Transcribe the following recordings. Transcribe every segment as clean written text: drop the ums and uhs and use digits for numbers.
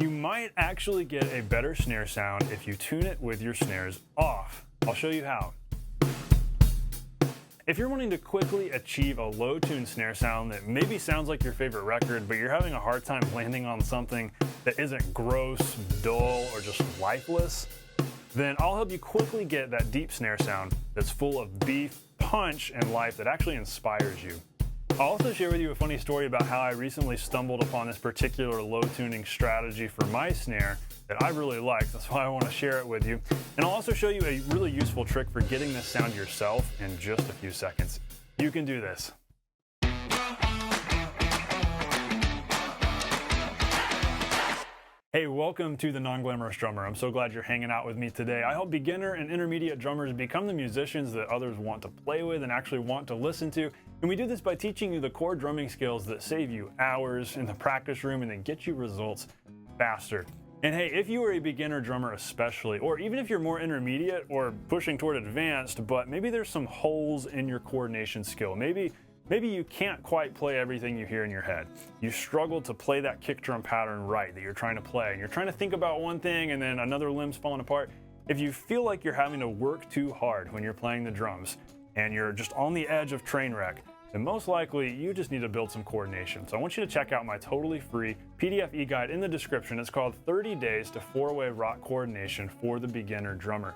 You might actually get a better snare sound if you tune it with your snares off. I'll show you how. If you're wanting to quickly achieve a low-tuned snare sound that maybe sounds like your favorite record, but you're having a hard time landing on something that isn't gross, dull, or just lifeless, then I'll help you quickly get that deep snare sound that's full of beef, punch, and life that actually inspires you. I'll also share with you a funny story about how I recently stumbled upon this particular low tuning strategy for my snare that I really like. That's why I want to share it with you. And I'll also show you a really useful trick for getting this sound yourself in just a few seconds. You can do this. Hey, welcome to the Non-Glamorous Drummer. I'm so glad you're hanging out with me today. I help beginner and intermediate drummers become the musicians that others want to play with and actually want to listen to. And we do this by teaching you the core drumming skills that save you hours in the practice room and then get you results faster. And hey, if you are a beginner drummer especially, or even if you're more intermediate or pushing toward advanced, but maybe there's some holes in your coordination skill. Maybe you can't quite play everything you hear in your head. You struggle to play that kick drum pattern right that you're trying to play, and you're trying to think about one thing and then another limb's falling apart. If you feel like you're having to work too hard when you're playing the drums and you're just on the edge of train wreck, then most likely you just need to build some coordination. So I want you to check out my totally free PDF e-guide in the description. It's called 30 Days to 4-Way Rock Coordination for the Beginner Drummer.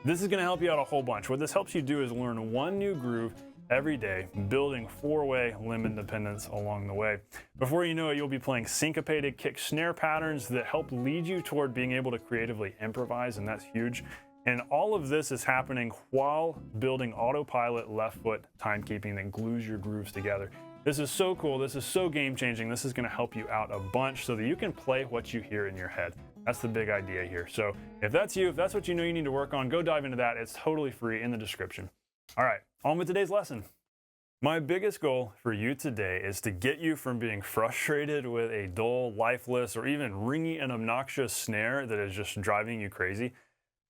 This is going to help you out a whole bunch. What this helps you do is learn one new groove every day, building 4-way limb independence along the way. Before you know it, you'll be playing syncopated kick snare patterns that help lead you toward being able to creatively improvise, and that's huge. And all of this is happening while building autopilot left foot timekeeping that glues your grooves together. This is so cool. This is so game-changing. This is going to help you out a bunch so that you can play what you hear in your head. That's the big idea here. So if that's you, if that's what you know you need to work on, go dive into that. It's totally free in the description. All right, on with today's lesson. My biggest goal for you today is to get you from being frustrated with a dull, lifeless, or even ringy and obnoxious snare that is just driving you crazy,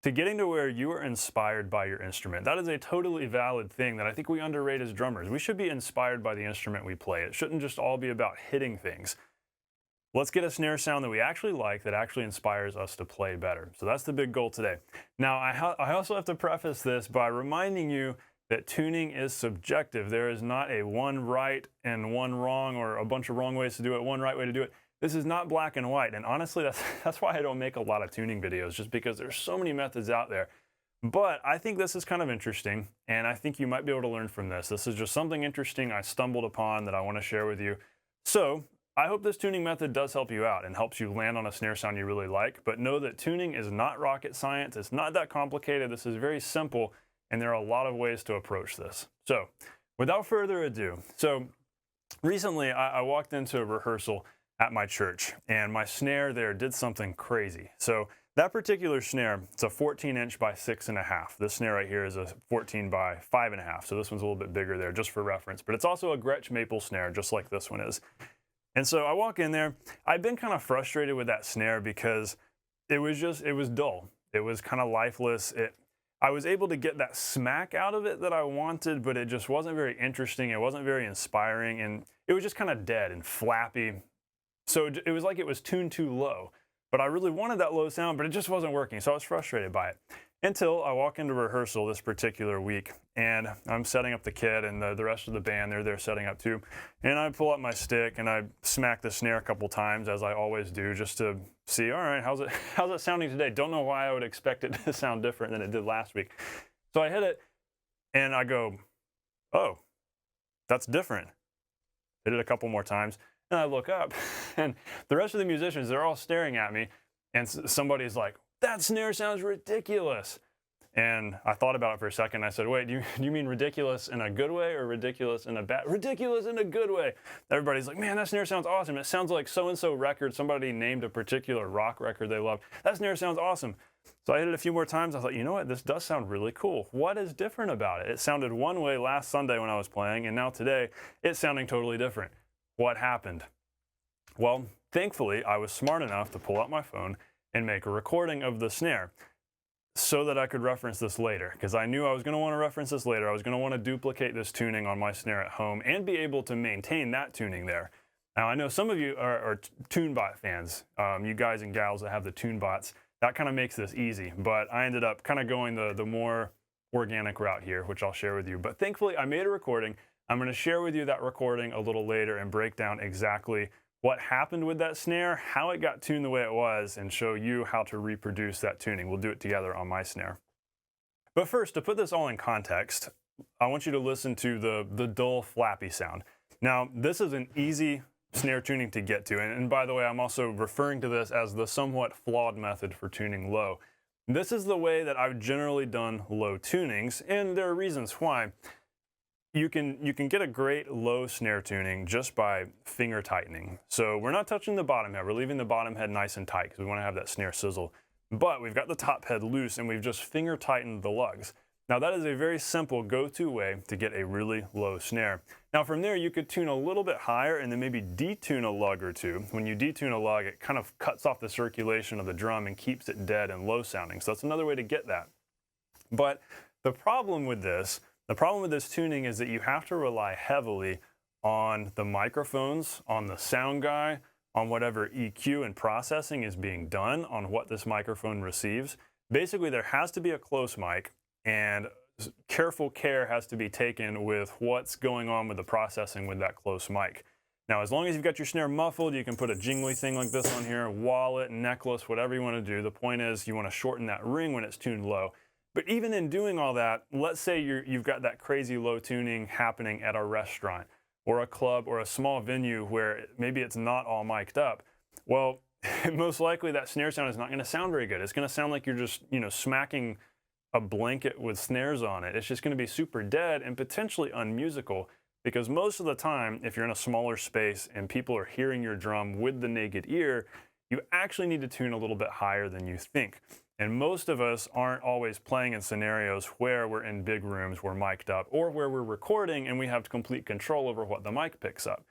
to getting to where you are inspired by your instrument. That is a totally valid thing that I think we underrate as drummers. We should be inspired by the instrument we play. It shouldn't just all be about hitting things. Let's get a snare sound that we actually like, that actually inspires us to play better. So that's the big goal today. Now, I also have to preface this by reminding you that tuning is subjective. There is not a one right and one wrong, or a bunch of wrong ways to do it, one right way to do it. This is not black and white, and honestly, that's why I don't make a lot of tuning videos, just because there's so many methods out there. But I think this is kind of interesting, and I think you might be able to learn from this. This is just something interesting I stumbled upon that I want to share with you. So I hope this tuning method does help you out and helps you land on a snare sound you really like, but know that tuning is not rocket science. It's not that complicated. This is very simple, and there are a lot of ways to approach this. So without further ado, so recently I walked into a rehearsal at my church, and my snare there did something crazy. So that particular snare, it's a 14-inch by 6.5. This snare right here is a 14 by 5.5, so this one's a little bit bigger there, just for reference. But it's also a Gretsch maple snare, just like this one is. And so I walk in there. I've been kind of frustrated with that snare because it was dull. It was kind of lifeless. I was able to get that smack out of it that I wanted, but it just wasn't very interesting. It wasn't very inspiring, and it was just kind of dead and flappy. So it was like it was tuned too low, but I really wanted that low sound, but it just wasn't working. So I was frustrated by it until I walk into rehearsal this particular week, and I'm setting up the kit, and the rest of the band, they're there setting up too. And I pull up my stick and I smack the snare a couple times, as I always do, just to see, all right, how's it sounding today? Don't know why I would expect it to sound different than it did last week. So I hit it and I go, oh, that's different. Hit it a couple more times. And I look up, and the rest of the musicians, they're all staring at me, and somebody's like, that snare sounds ridiculous. And I thought about it for a second. I said, wait, do you mean ridiculous in a good way or ridiculous in a bad? Ridiculous in a good way. Everybody's like, man, that snare sounds awesome. It sounds like so-and-so record. Somebody named a particular rock record they love. That snare sounds awesome. So I hit it a few more times. I thought, you know what? This does sound really cool. What is different about it? It sounded one way last Sunday when I was playing, and now today it's sounding totally different. What happened? Well, thankfully, I was smart enough to pull out my phone and make a recording of the snare so that I could reference this later, because I knew I was going to want to reference this later. I was going to want to duplicate this tuning on my snare at home and be able to maintain that tuning there. Now, I know some of you are TuneBot fans, you guys and gals that have the TuneBots. That kind of makes this easy, but I ended up kind of going the more organic route here, which I'll share with you. But thankfully, I made a recording. I'm going to share with you that recording a little later and break down exactly what happened with that snare, how it got tuned the way it was, and show you how to reproduce that tuning. We'll do it together on my snare. But first, to put this all in context, I want you to listen to the dull, flappy sound. Now, this is an easy snare tuning to get to. And by the way, I'm also referring to this as the somewhat flawed method for tuning low. This is the way that I've generally done low tunings, and there are reasons why. You can get a great low snare tuning just by finger tightening. So we're not touching the bottom head. We're leaving the bottom head nice and tight because we want to have that snare sizzle. But we've got the top head loose and we've just finger tightened the lugs. Now that is a very simple go-to way to get a really low snare. Now from there you could tune a little bit higher and then maybe detune a lug or two. When you detune a lug, it kind of cuts off the circulation of the drum and keeps it dead and low sounding. So that's another way to get that. But the problem with this tuning is that you have to rely heavily on the microphones, on the sound guy, on whatever EQ and processing is being done on what this microphone receives. Basically, there has to be a close mic, and careful care has to be taken with what's going on with the processing with that close mic. Now, as long as you've got your snare muffled, you can put a jingly thing like this on here, wallet, necklace, whatever you want to do. The point is you want to shorten that ring when it's tuned low. But even in doing all that, let's say you've got that crazy low tuning happening at a restaurant or a club or a small venue where maybe it's not all mic'd up. Well, most likely that snare sound is not going to sound very good. It's going to sound like you're just, smacking a blanket with snares on it. It's just going to be super dead and potentially unmusical, because most of the time, if you're in a smaller space and people are hearing your drum with the naked ear, you actually need to tune a little bit higher than you think. And most of us aren't always playing in scenarios where we're in big rooms, we're mic'd up, or where we're recording and we have complete control over what the mic picks up.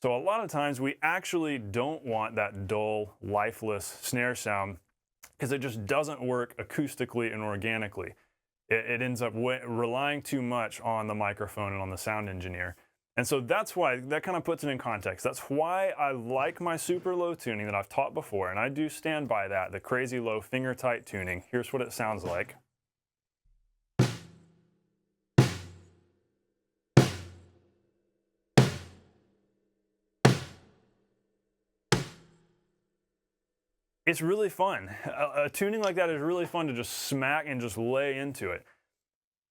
So a lot of times we actually don't want that dull, lifeless snare sound because it just doesn't work acoustically and organically. It ends up relying too much on the microphone and on the sound engineer. And so that's why, that kind of puts it in context. That's why I like my super low tuning that I've taught before, and I do stand by that, the crazy low finger tight tuning. Here's what it sounds like. It's really fun. A tuning like that is really fun to just smack and just lay into it.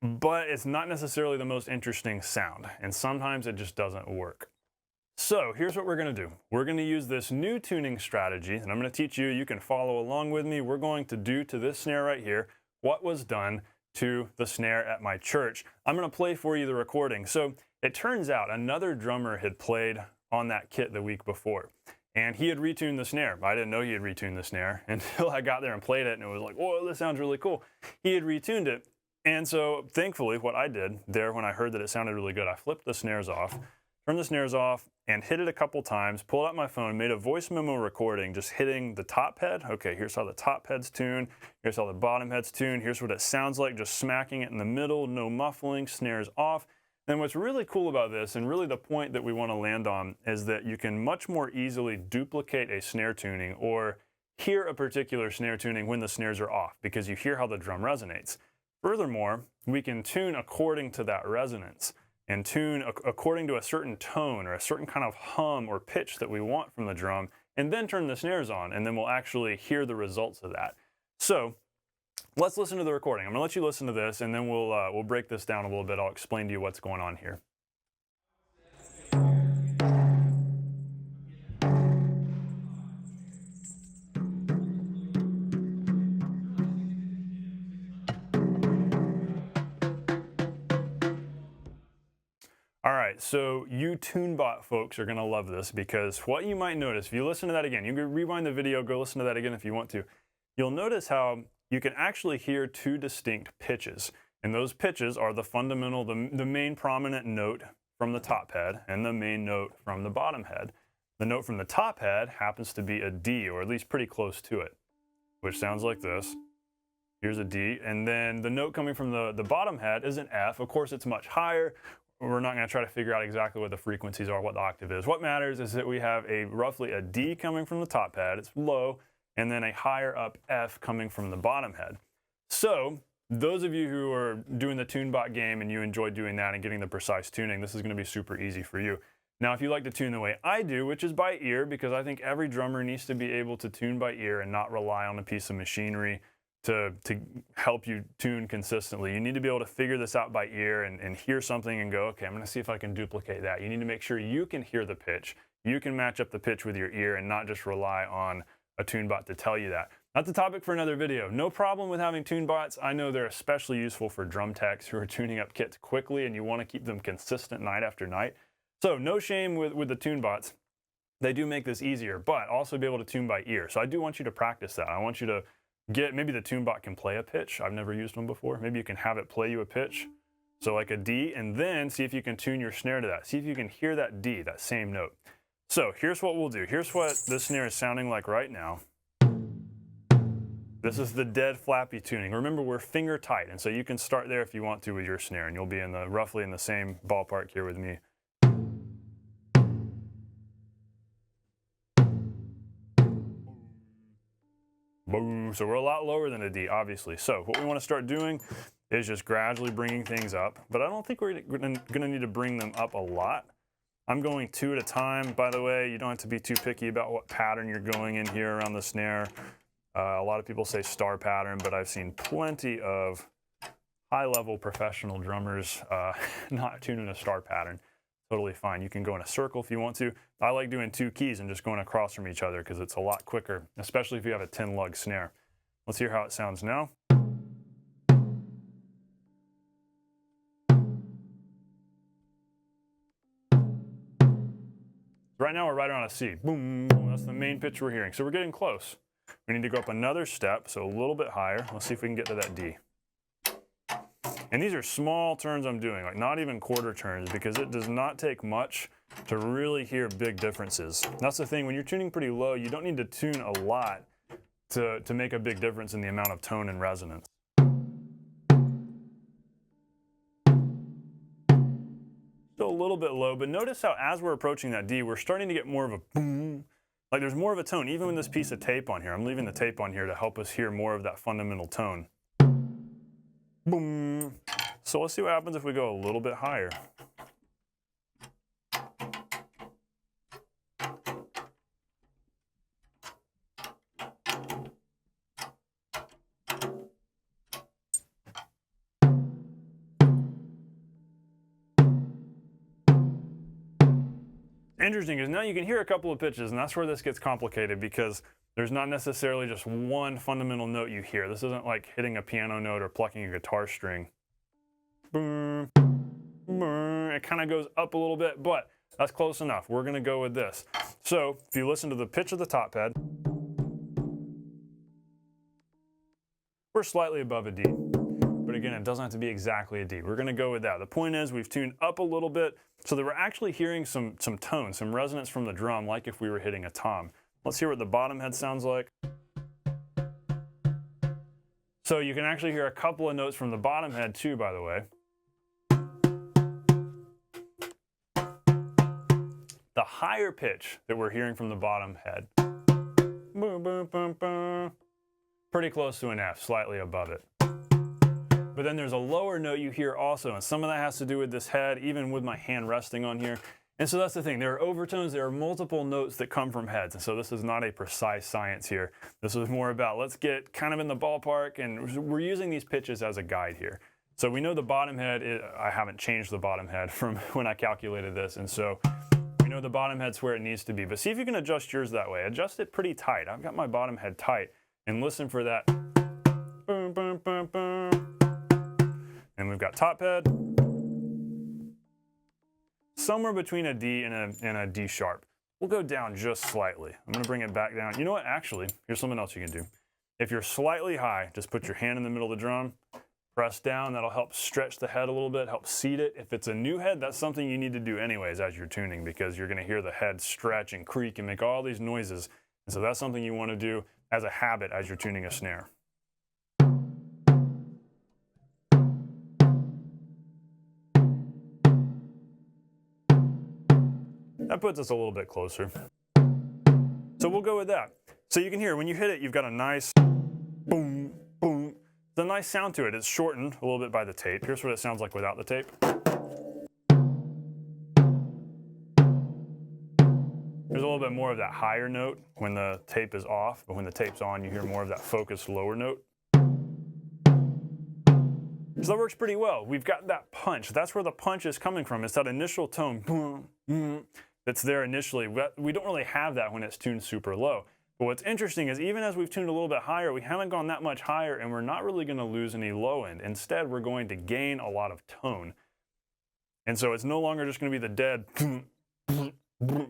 But it's not necessarily the most interesting sound, and sometimes it just doesn't work. So here's what we're going to do. We're going to use this new tuning strategy, and I'm going to teach you. You can follow along with me. We're going to do to this snare right here what was done to the snare at my church. I'm going to play for you the recording. So it turns out another drummer had played on that kit the week before, and he had retuned the snare. I didn't know he had retuned the snare until I got there and played it, and it was like, whoa, this sounds really cool. He had retuned it. And so thankfully what I did there when I heard that it sounded really good, I flipped the snares off, turned the snares off, and hit it a couple times, pulled out my phone, made a voice memo recording, just hitting the top head. Okay, here's how the top head's tuned. Here's how the bottom head's tuned. Here's what it sounds like, just smacking it in the middle, no muffling, snares off. And what's really cool about this, and really the point that we want to land on, is that you can much more easily duplicate a snare tuning or hear a particular snare tuning when the snares are off, because you hear how the drum resonates. Furthermore, we can tune according to that resonance and tune according to a certain tone or a certain kind of hum or pitch that we want from the drum, and then turn the snares on, and then we'll actually hear the results of that. So let's listen to the recording. I'm going to let you listen to this, and then we'll break this down a little bit. I'll explain to you what's going on here. All right, so you TuneBot folks are going to love this, because what you might notice, if you listen to that again, you can rewind the video, go listen to that again if you want to, you'll notice how you can actually hear two distinct pitches. And those pitches are the fundamental, the main prominent note from the top head and the main note from the bottom head. The note from the top head happens to be a D, or at least pretty close to it, which sounds like this. Here's a D, and then the note coming from the bottom head is an F. Of course, it's much higher. we're not going to try to figure out exactly what the frequencies are, what the octave is. What matters is that we have roughly a D coming from the top head, it's low, and then a higher up F coming from the bottom head. So those of you who are doing the TuneBot game and you enjoy doing that and getting the precise tuning, this is going to be super easy for you. Now, if you like to tune the way I do, which is by ear, because I think every drummer needs to be able to tune by ear and not rely on a piece of machinery to help you tune consistently. You need to be able to figure this out by ear and hear something and go, okay, I'm gonna see if I can duplicate that. You need to make sure you can hear the pitch. You can match up the pitch with your ear and not just rely on a TuneBot to tell you that. That's a topic for another video. No problem with having TuneBots. I know they're especially useful for drum techs who are tuning up kits quickly and you wanna keep them consistent night after night. So no shame with the TuneBots. They do make this easier, but also be able to tune by ear. So I do want you to practice that. I want you to maybe the TuneBot can play a pitch. I've never used one before. Maybe you can have it play you a pitch. So like a D, and then see if you can tune your snare to that. See if you can hear that D, that same note. So here's what we'll do. Here's what this snare is sounding like right now. This is the dead flappy tuning. Remember, we're finger tight, and so you can start there if you want to with your snare, and you'll be roughly in the same ballpark here with me. Boom. So we're a lot lower than a D, obviously. So what we want to start doing is just gradually bringing things up, but I don't think we're going to need to bring them up a lot. I'm going 2 at a time. By the way, you don't have to be too picky about what pattern you're going in here around the snare. A lot of people say star pattern, but I've seen plenty of high-level professional drummers not tuning a star pattern. Totally fine. You can go in a circle if you want to. I like doing 2 keys and just going across from each other because it's a lot quicker, especially if you have a 10-lug snare. Let's hear how it sounds now. Right now we're right around a C. Boom, boom. That's the main pitch we're hearing. So we're getting close. We need to go up another step, so a little bit higher. Let's see if we can get to that D. And these are small turns I'm doing, like not even quarter turns, because it does not take much to really hear big differences. That's the thing, when you're tuning pretty low, you don't need to tune a lot to make a big difference in the amount of tone and resonance. Still a little bit low, but notice how as we're approaching that D, we're starting to get more of a boom. Like there's more of a tone, even with this piece of tape on here. I'm leaving the tape on here to help us hear more of that fundamental tone. Boom. So let's see what happens if we go a little bit higher. Interesting is now you can hear a couple of pitches, and that's where this gets complicated because there's not necessarily just one fundamental note you hear. This isn't like hitting a piano note or plucking a guitar string. Boom, boom. It kind of goes up a little bit, but that's close enough. We're going to go with this. So if you listen to the pitch of the top head, we're slightly above a D. But again, it doesn't have to be exactly a D. We're going to go with that. The point is we've tuned up a little bit so that we're actually hearing some tone, some resonance from the drum, like if we were hitting a tom. Let's hear what the bottom head sounds like. So you can actually hear a couple of notes from the bottom head too, by the way. The higher pitch that we're hearing from the bottom head, boom, boom, boom, boom, pretty close to an F, slightly above it. But then there's a lower note you hear also, and some of that has to do with this head, even with my hand resting on here. And so that's the thing, there are overtones, there are multiple notes that come from heads, and so this is not a precise science here. This is more about, let's get kind of in the ballpark, and we're using these pitches as a guide here. So we know the bottom head, I haven't changed the bottom head from when I calculated this, and so we know the bottom head's where it needs to be. But see if you can adjust yours that way. Adjust it pretty tight. I've got my bottom head tight, and listen for that boom, boom, boom, boom. And we've got top head, somewhere between a D and a D sharp. We'll go down just slightly. I'm gonna bring it back down. You know what, actually, here's something else you can do. If you're slightly high, just put your hand in the middle of the drum, press down, that'll help stretch the head a little bit, help seat it. If it's a new head, that's something you need to do anyways as you're tuning because you're gonna hear the head stretch and creak and make all these noises. And so that's something you wanna do as a habit as you're tuning a snare. That puts us a little bit closer. So we'll go with that. So you can hear when you hit it, you've got a nice boom, boom. There's a nice sound to it. It's shortened a little bit by the tape. Here's what it sounds like without the tape. There's a little bit more of that higher note when the tape is off, but when the tape's on, you hear more of that focused lower note. So that works pretty well. We've got that punch. That's where the punch is coming from. It's that initial tone that's there initially. We don't really have that when it's tuned super low. But what's interesting is even as we've tuned a little bit higher, we haven't gone that much higher, and we're not really going to lose any low end. Instead, we're going to gain a lot of tone. And so it's no longer just going to be the dead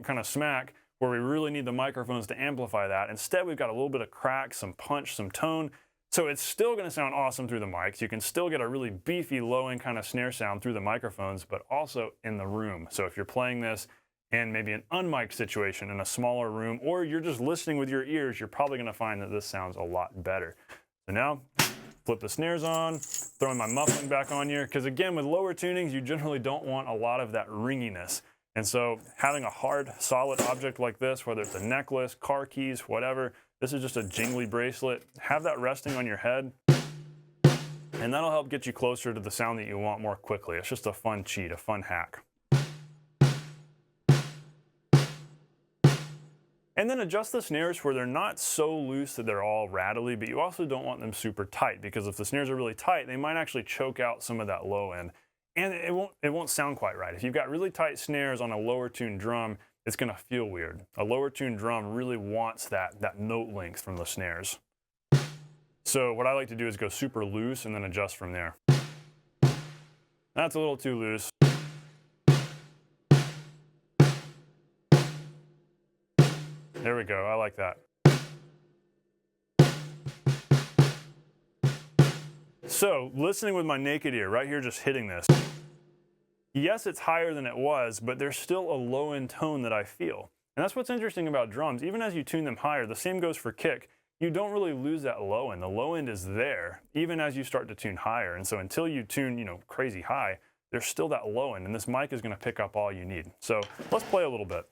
kind of smack where we really need the microphones to amplify that. Instead, we've got a little bit of crack, some punch, some tone. So it's still going to sound awesome through the mics. You can still get a really beefy low-end kind of snare sound through the microphones, but also in the room. So if you're playing this in maybe an unmiked situation in a smaller room, or you're just listening with your ears, you're probably going to find that this sounds a lot better. So now, flip the snares on, throwing my muffling back on here, because again, with lower tunings, you generally don't want a lot of that ringiness. And so having a hard, solid object like this, whether it's a necklace, car keys, whatever, this is just a jingly bracelet, have that resting on your head, and that'll help get you closer to the sound that you want more quickly. It's just a fun cheat, a fun hack. And then adjust the snares where they're not so loose that they're all rattly, but you also don't want them super tight, because if the snares are really tight, they might actually choke out some of that low end. And it won't sound quite right. If you've got really tight snares on a lower tuned drum, it's going to feel weird. A lower tuned drum really wants that note length from the snares. So what I like to do is go super loose and then adjust from there. That's a little too loose. There we go, I like that. So, listening with my naked ear, right here just hitting this. Yes, it's higher than it was, but there's still a low-end tone that I feel. And that's what's interesting about drums. Even as you tune them higher, the same goes for kick, you don't really lose that low end. The low end is there, even as you start to tune higher. And so until you tune, crazy high, there's still that low end, and this mic is going to pick up all you need. So let's play a little bit.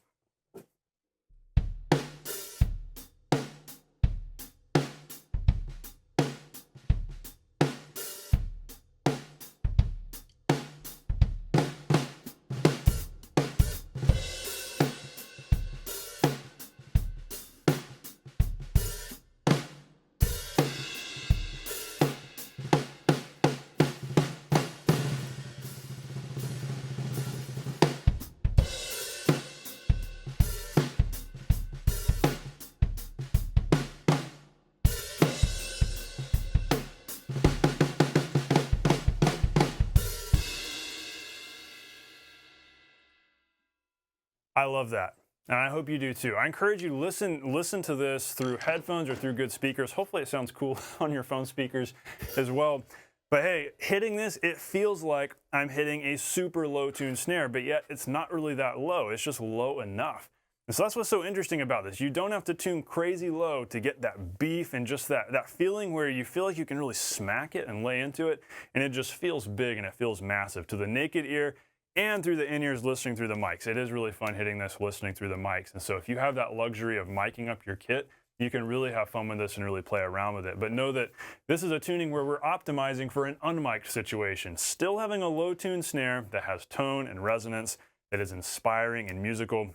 I love that, and I hope you do too. I encourage you to listen to this through headphones or through good speakers. Hopefully it sounds cool on your phone speakers as well. But hey, hitting this, it feels like I'm hitting a super low tuned snare, but yet it's not really that low. It's just low enough. And so that's what's so interesting about this. You don't have to tune crazy low to get that beef and just that feeling where you feel like you can really smack it and lay into it, and it just feels big and it feels massive to the naked ear and through the in-ears listening through the mics. It is really fun hitting this listening through the mics. And so if you have that luxury of miking up your kit, you can really have fun with this and really play around with it. But know that this is a tuning where we're optimizing for an unmiked situation, still having a low tuned snare that has tone and resonance, that is inspiring and musical.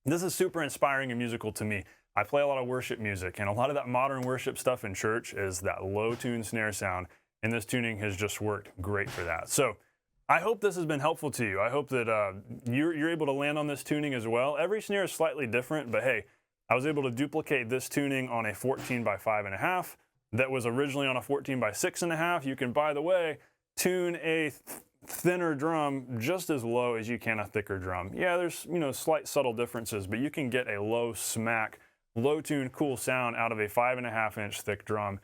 This is super inspiring and musical to me. I play a lot of worship music, and a lot of that modern worship stuff in church is that low tuned snare sound, and this tuning has just worked great for that. So I hope this has been helpful to you. I hope that you're able to land on this tuning as well. Every snare is slightly different, but hey, I was able to duplicate this tuning on a 14 by 5.5 that was originally on a 14 by 6.5. You can, by the way, tune a thinner drum just as low as you can a thicker drum. Yeah, there's slight subtle differences, but you can get a low smack, low tuned cool sound out of a 5.5-inch thick drum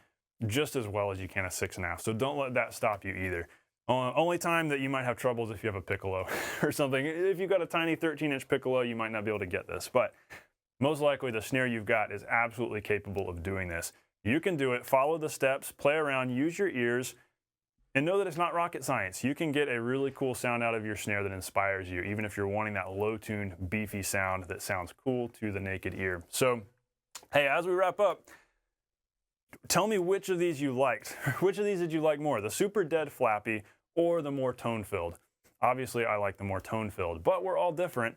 just as well as you can a 6.5. So don't let that stop you either. Only time that you might have trouble is if you have a piccolo or something. If you've got a tiny 13-inch piccolo, you might not be able to get this. But most likely the snare you've got is absolutely capable of doing this. You can do it, follow the steps, play around, use your ears, And know that it's not rocket science. You can get a really cool sound out of your snare that inspires you, even if you're wanting that low-tuned, beefy sound that sounds cool to the naked ear. So, hey, as we wrap up, tell me which of these you liked. Which of these did you like more, the super dead flappy or the more tone-filled? Obviously, I like the more tone-filled, but we're all different,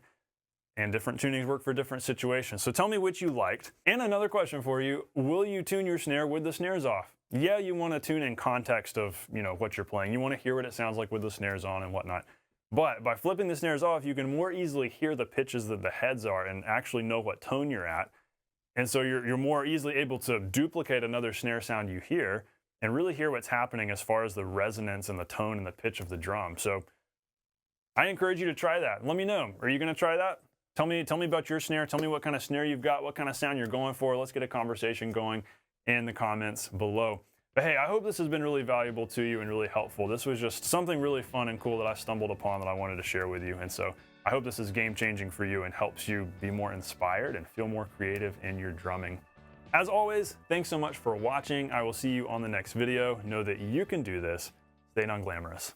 and different tunings work for different situations. So tell me which you liked. And another question for you, will you tune your snare with the snares off? Yeah, you want to tune in context of, what you're playing. You want to hear what it sounds like with the snares on and whatnot. But by flipping the snares off, you can more easily hear the pitches that the heads are and actually know what tone you're at. And so you're more easily able to duplicate another snare sound you hear and really hear what's happening as far as the resonance and the tone and the pitch of the drum. So I encourage you to try that. Let me know. Are you going to try that? Tell me about your snare. Tell me what kind of snare you've got, what kind of sound you're going for. Let's get a conversation going in the comments below. But hey, I hope this has been really valuable to you and really helpful. This was just something really fun and cool that I stumbled upon that I wanted to share with you. And so I hope this is game-changing for you and helps you be more inspired and feel more creative in your drumming. As always, thanks so much for watching. I will see you on the next video. Know that you can do this. Stay non-glamorous.